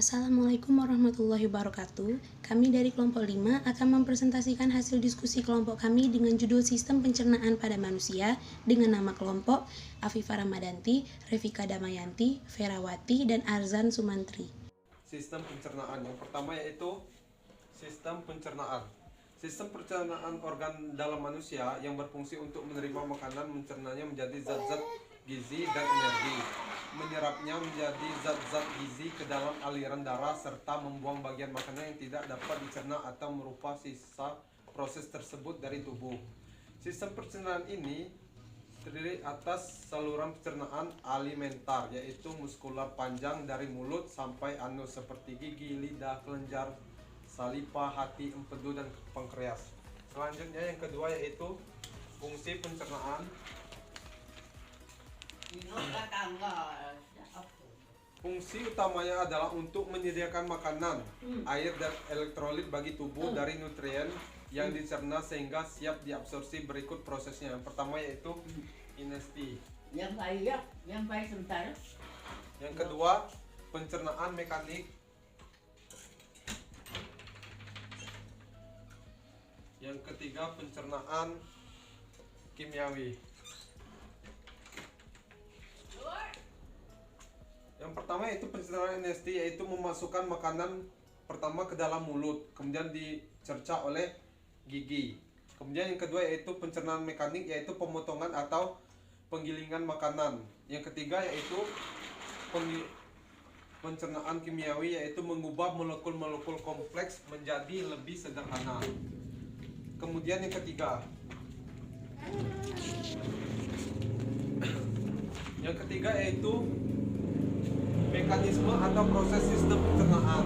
Assalamualaikum warahmatullahi wabarakatuh. Kami dari kelompok 5 akan mempresentasikan hasil diskusi kelompok kami dengan judul Sistem Pencernaan pada Manusia dengan nama kelompok Afifah Ramadanti, Revika Damayanti, Ferawati, dan Arzan Sumantri. Sistem pencernaan yang pertama yaitu sistem pencernaan. Sistem pencernaan organ dalam manusia yang berfungsi untuk menerima makanan, mencernanya menjadi zat-zat gizi dan energi, menyerapnya menjadi zat-zat gizi ke dalam aliran darah, serta membuang bagian makanan yang tidak dapat dicerna atau merupa sisa proses tersebut dari tubuh. Sistem pencernaan ini terdiri atas saluran pencernaan alimentar, yaitu muskular panjang dari mulut sampai anus seperti gigi, lidah, kelenjar, salipa, hati, empedu, dan pankreas. Selanjutnya yang kedua yaitu fungsi pencernaan. Fungsi utamanya adalah untuk menyediakan makanan, air, dan elektrolit bagi tubuh dari nutrien yang dicerna sehingga siap diabsorpsi. Berikut prosesnya. Yang pertama yaitu inesti. Yang baik sebentar. Yang kedua pencernaan mekanik. Yang ketiga pencernaan kimiawi. Yang pertama yaitu pencernaan inesti, yaitu memasukkan makanan pertama ke dalam mulut, kemudian dicerca oleh gigi. Kemudian yang kedua yaitu pencernaan mekanik, yaitu pemotongan atau penggilingan makanan. Yang ketiga yaitu pencernaan kimiawi, yaitu mengubah molekul-molekul kompleks menjadi lebih sederhana. Kemudian yang ketiga yaitu mekanisme atau proses sistem pencernaan.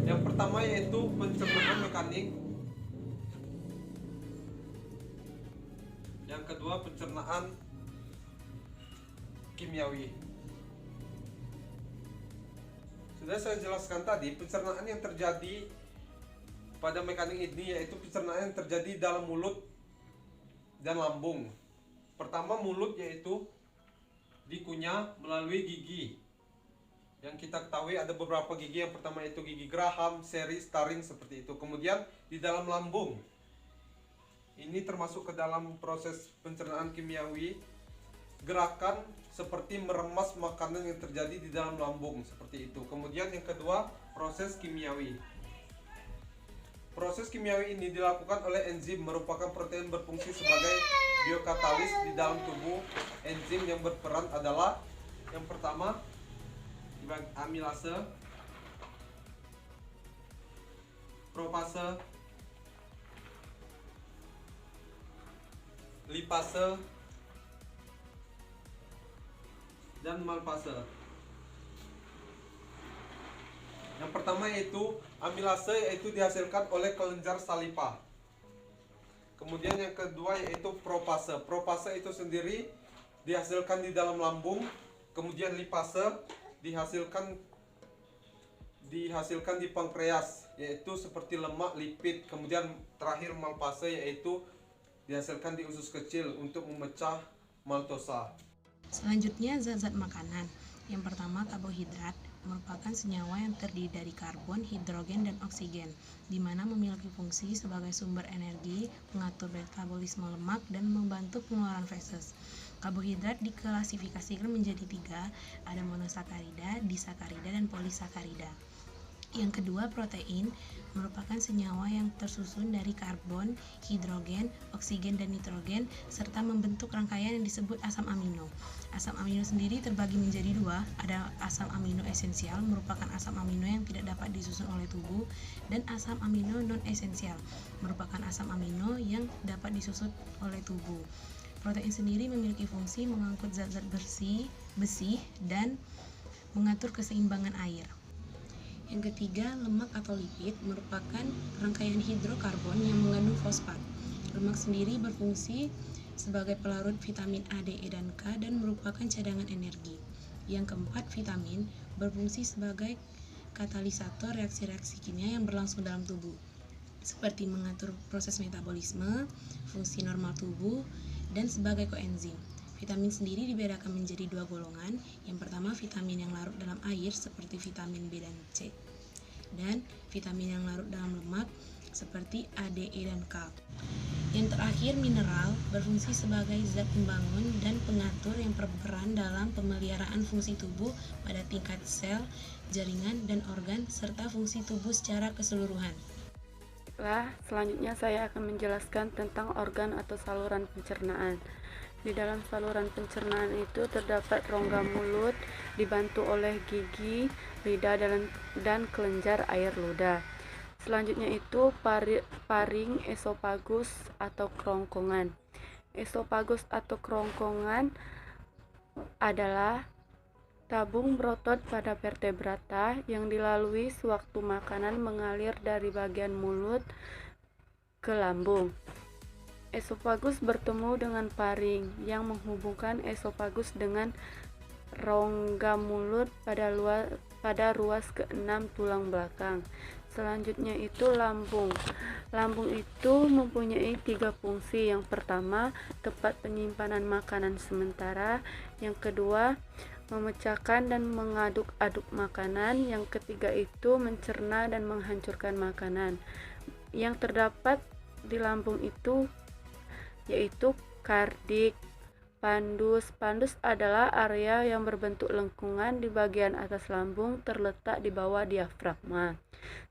Yang pertama yaitu pencernaan mekanik. Yang kedua pencernaan kimiawi. Sudah saya jelaskan tadi, pencernaan yang terjadi pada mekanik ini yaitu pencernaan yang terjadi dalam mulut dan lambung. Pertama mulut, yaitu dikunyah melalui gigi. Yang kita ketahui ada beberapa gigi. Yang pertama itu gigi Graham, seri, Staring, seperti itu. Kemudian di dalam lambung, ini termasuk ke dalam proses pencernaan kimiawi. Gerakan seperti meremas makanan yang terjadi di dalam lambung, seperti itu. Kemudian yang kedua, proses kimiawi. Proses kimiawi ini dilakukan oleh enzim, merupakan protein berfungsi sebagai biokatalis di dalam tubuh. Enzim yang berperan adalah yang pertama amilase, propase, lipase, dan malpase. Yang pertama yaitu amilase, yaitu dihasilkan oleh kelenjar salipa. Kemudian yang kedua yaitu propase. Propase itu sendiri dihasilkan di dalam lambung. Kemudian lipase dihasilkan di pankreas, yaitu seperti lemak, lipid. Kemudian terakhir malpase, yaitu dihasilkan di usus kecil untuk memecah maltosa. Selanjutnya zat-zat makanan. Yang pertama karbohidrat merupakan senyawa yang terdiri dari karbon, hidrogen, dan oksigen, di mana memiliki fungsi sebagai sumber energi, mengatur metabolisme lemak, dan membantu pengeluaran feses. Karbohidrat diklasifikasikan menjadi 3, ada monosakarida, disakarida, dan polisakarida. Yang kedua, protein merupakan senyawa yang tersusun dari karbon, hidrogen, oksigen, dan nitrogen, serta membentuk rangkaian yang disebut asam amino. Asam amino sendiri terbagi menjadi 2, ada asam amino esensial, merupakan asam amino yang tidak dapat disusun oleh tubuh, dan asam amino non-esensial, merupakan asam amino yang dapat disusun oleh tubuh. Protein sendiri memiliki fungsi mengangkut zat-zat besi, dan mengatur keseimbangan air. Yang ketiga, lemak atau lipid merupakan rangkaian hidrokarbon yang mengandung fosfat. Lemak sendiri berfungsi sebagai pelarut vitamin A, D, E, dan K, dan merupakan cadangan energi. Yang keempat, vitamin berfungsi sebagai katalisator reaksi-reaksi kimia yang berlangsung dalam tubuh, seperti mengatur proses metabolisme, fungsi normal tubuh, dan sebagai koenzim. Vitamin sendiri dibedakan menjadi dua golongan. Yang pertama vitamin yang larut dalam air seperti vitamin B dan C, dan vitamin yang larut dalam lemak seperti A, D, E, dan K. Yang terakhir mineral berfungsi sebagai zat pembangun dan pengatur yang berperan dalam pemeliharaan fungsi tubuh pada tingkat sel, jaringan, dan organ serta fungsi tubuh secara keseluruhan. Selanjutnya saya akan menjelaskan tentang organ atau saluran pencernaan. Di dalam saluran pencernaan itu terdapat rongga mulut dibantu oleh gigi, lidah, dan kelenjar air ludah. Selanjutnya itu paring, esofagus atau kerongkongan. Esofagus atau kerongkongan adalah tabung berotot pada vertebrata yang dilalui sewaktu makanan mengalir dari bagian mulut ke lambung. Esofagus bertemu dengan paring yang menghubungkan esofagus dengan rongga mulut pada ruas ke-6 tulang belakang. Selanjutnya itu lambung. Lambung itu mempunyai 3 fungsi. Yang pertama, tempat penyimpanan makanan sementara. Yang kedua, memecahkan dan mengaduk-aduk makanan. Yang ketiga itu mencerna dan menghancurkan makanan. Yang terdapat di lambung itu yaitu kardik, pandus. Pandus adalah area yang berbentuk lengkungan di bagian atas lambung terletak di bawah diafragma.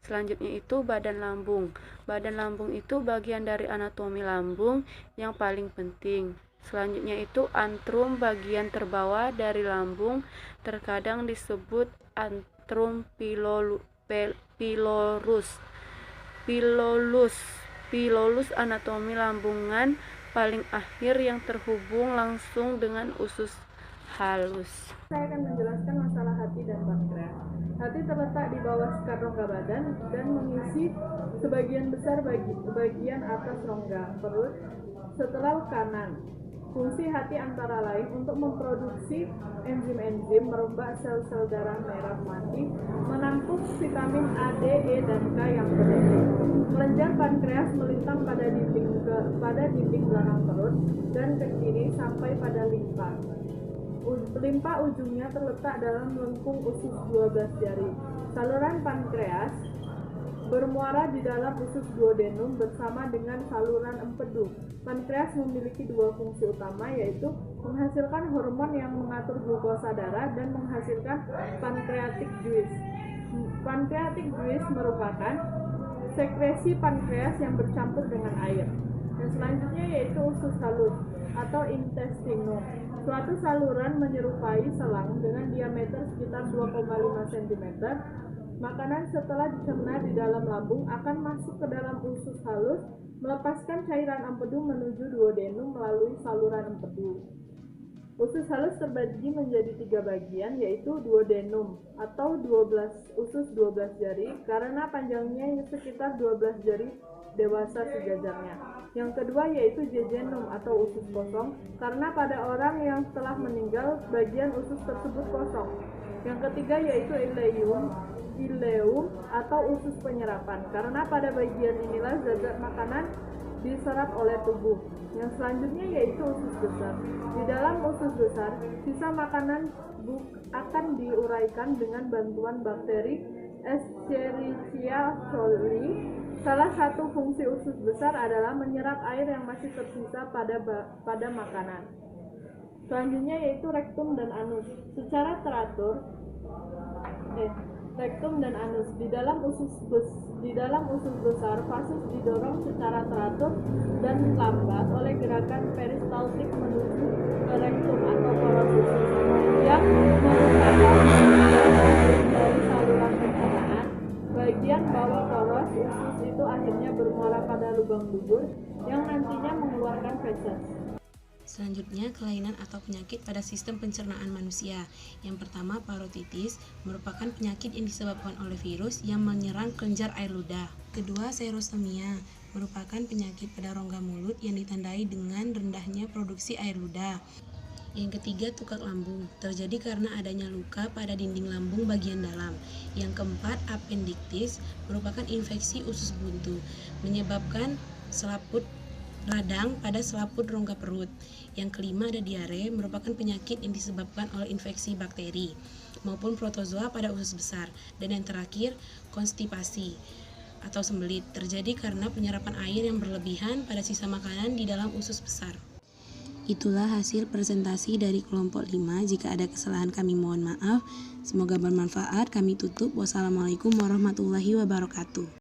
Selanjutnya itu badan lambung. Badan lambung itu bagian dari anatomi lambung yang paling penting. Selanjutnya itu antrum, bagian terbawah dari lambung, terkadang disebut antrum pilolus, anatomi lambungan paling akhir yang terhubung langsung dengan usus halus. Saya akan menjelaskan masalah hati dan pankreas. Hati terletak di bawah sekar rongga badan dan mengisi sebagian besar bagian atas rongga perut setelah kanan. Fungsi hati antara lain untuk memproduksi enzim-enzim, merombak sel-sel darah merah mati, menampung vitamin A, D, E, dan K yang berlebih. Kelenjar pankreas melintang pada dinding belakang perut dan ke kiri sampai pada limpa. Limpa ujungnya terletak dalam lengkung usus 12 jari. Saluran pankreas bermuara di dalam usus duodenum bersama dengan saluran empedu. Pankreas memiliki 2 fungsi utama, yaitu menghasilkan hormon yang mengatur glukosa darah dan menghasilkan pancreatic juice. Pancreatic juice merupakan sekresi pankreas yang bercampur dengan air. Dan selanjutnya yaitu usus halus atau intestinum. Suatu saluran menyerupai selang dengan diameter sekitar 2,5 cm. Makanan setelah dicerna di dalam lambung akan masuk ke dalam usus halus, melepaskan cairan empedu menuju duodenum melalui saluran empedu. Usus halus terbagi menjadi 3 bagian, yaitu duodenum atau usus 12 jari karena panjangnya sekitar 12 jari dewasa sejajarnya. Yang kedua yaitu jejunum atau usus kosong karena pada orang yang telah meninggal bagian usus tersebut kosong. Yang ketiga yaitu ileum atau usus penyerapan karena pada bagian inilah zat-zat makanan diserap oleh tubuh. Yang selanjutnya yaitu usus besar. Di dalam usus besar, sisa makanan akan diuraikan dengan bantuan bakteri Escherichia coli. Salah satu fungsi usus besar adalah menyerap air yang masih tersisa pada makanan. Selanjutnya yaitu rektum dan anus. Secara teratur, rektum dan anus di dalam usus besar, vasus didorong secara teratur dan lambat oleh gerakan peristaltik menuju ke rektum atau poros usus yang merupakan bagian dari saluran pencernaan. Bagian bawah poros usus itu akhirnya bermuara pada lubang dubur yang nantinya mengeluarkan feses. Selanjutnya, kelainan atau penyakit pada sistem pencernaan manusia. Yang pertama, parotitis merupakan penyakit yang disebabkan oleh virus yang menyerang kelenjar air ludah. Kedua, serostomia merupakan penyakit pada rongga mulut yang ditandai dengan rendahnya produksi air ludah. Yang ketiga, tukak lambung terjadi karena adanya luka pada dinding lambung bagian dalam. Yang keempat, appendiktis merupakan infeksi usus buntu menyebabkan selaput radang pada selaput rongga perut. Yang kelima ada diare, merupakan penyakit yang disebabkan oleh infeksi bakteri maupun protozoa pada usus besar. Dan yang terakhir, konstipasi atau sembelit terjadi karena penyerapan air yang berlebihan pada sisa makanan di dalam usus besar. Itulah hasil presentasi dari kelompok 5. Jika ada kesalahan kami mohon maaf. Semoga bermanfaat. Kami tutup. Wassalamualaikum warahmatullahi wabarakatuh.